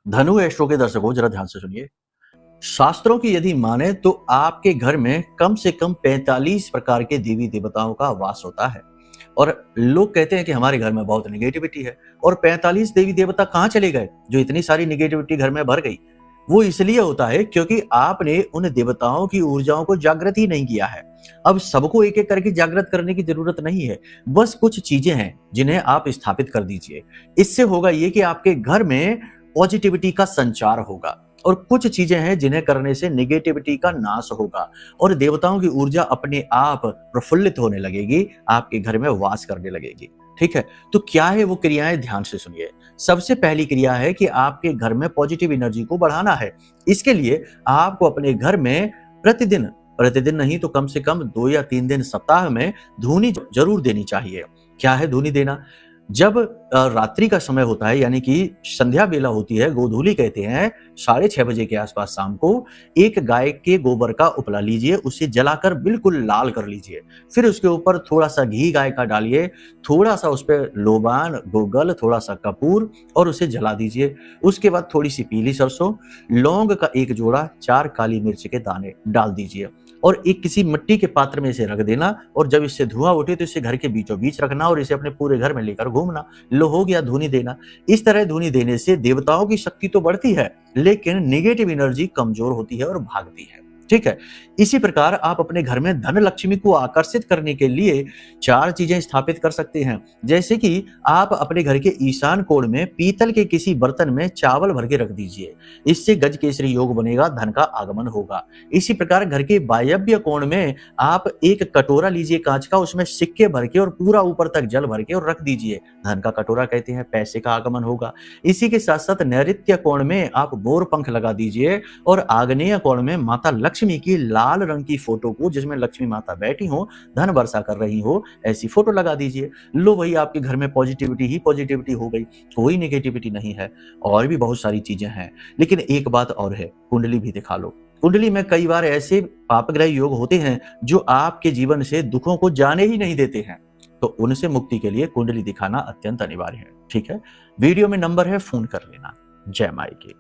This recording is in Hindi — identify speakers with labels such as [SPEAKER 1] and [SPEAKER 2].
[SPEAKER 1] धनु एस्ट्रो के दर्शकों जरा ध्यान से सुनिए। शास्त्रों की यदि माने तो आपके घर में कम से कम 45 प्रकार के देवी देवताओं का वास होता है। और लोग कहते हैं कि हमारे घर में बहुत निगेटिविटी है, और 45 देवी देवता कहाँ चले गए जो इतनी सारी निगेटिविटी घर में भर गई? वो इसलिए होता है क्योंकि आपने उन देवताओं की ऊर्जाओं को जागृत ही नहीं किया है। अब सबको एक एक करके जागृत करने की जरूरत नहीं है, बस कुछ चीजें हैं जिन्हें आप स्थापित कर दीजिए। इससे होगा ये कि आपके घर में पॉजिटिविटी का संचार होगा, और कुछ चीजें हैं जिन्हें करने से नेगेटिविटी का नाश होगा और देवताओं की ऊर्जा अपने आप प्रफुल्लित होने लगेगी, आपके घर में वास करने लगेगी। ठीक है, तो क्या है वो क्रियाएं, ध्यान से सुनिए। सबसे पहली क्रिया है कि आपके घर में पॉजिटिव एनर्जी को बढ़ाना है। इसके लिए आपको अपने घर में प्रतिदिन प्रतिदिन नहीं तो कम से कम 2 या 3 दिन सप्ताह में धूनी जरूर देनी चाहिए। क्या है धूनी देना? जब रात्रि का समय होता है, यानी कि संध्या बेला होती है, गोधूली कहते हैं, 6:30 बजे के आसपास शाम को एक गाय के गोबर का उपला लीजिए, उसे जलाकर बिल्कुल लाल कर लीजिए। फिर उसके ऊपर थोड़ा सा घी गाय का डालिए, थोड़ा सा उस पर लोबान, गोगल, थोड़ा सा कपूर और उसे जला दीजिए। उसके बाद थोड़ी सी पीली सरसों, लौंग का एक जोड़ा, 4 काली मिर्च के दाने डाल दीजिए और एक किसी मिट्टी के पात्र में इसे रख देना। और जब इससे धुआं उठे तो इसे घर के बीचों बीच रखना और इसे अपने पूरे घर में लेकर घूमना। लो, हो गया धुनी देना। इस तरह धुनी देने से देवताओं की शक्ति तो बढ़ती है, लेकिन नेगेटिव एनर्जी कमजोर होती है और भागती है। ठीक है, इसी प्रकार आप अपने घर में धन लक्ष्मी को आकर्षित करने के लिए 4 चीजें स्थापित कर सकते हैं। जैसे कि आप अपने घर के ईशान कोण में पीतल के किसी बर्तन में चावल भर के रख दीजिए, इससे गज केसरी योग बनेगा, धन का आगमन होगा। इसी प्रकार घर के वायव्य कोण में आप एक कटोरा लीजिए कांच का, उसमें सिक्के भर के और पूरा ऊपर तक जल भर के और रख दीजिए, धन का कटोरा कहते हैं, पैसे का आगमन होगा। इसी के साथ साथ नैऋत्य कोण में आप मोर पंख लगा दीजिए और आग्नेय कोण में माता लक्ष्मी की लाल रंग की फोटो को, जिसमें लक्ष्मी माता बैठी हो, धन वर्षा कर रही हो, ऐसी फोटो लगा दीजिए। लो वही आपके घर में पॉजिटिविटी ही पॉजिटिविटी हो गई, कोई नेगेटिविटी नहीं है। और भी बहुत सारी चीजें हैं, लेकिन एक बात और है, कुंडली भी दिखा लो। कुंडली में कई बार ऐसे पापग्रह योग होते हैं जो आपके जीवन से दुखों को जाने ही नहीं देते हैं, तो उनसे मुक्ति के लिए कुंडली दिखाना अत्यंत अनिवार्य है। ठीक है, वीडियो में नंबर है, फोन कर लेना। जय माई की।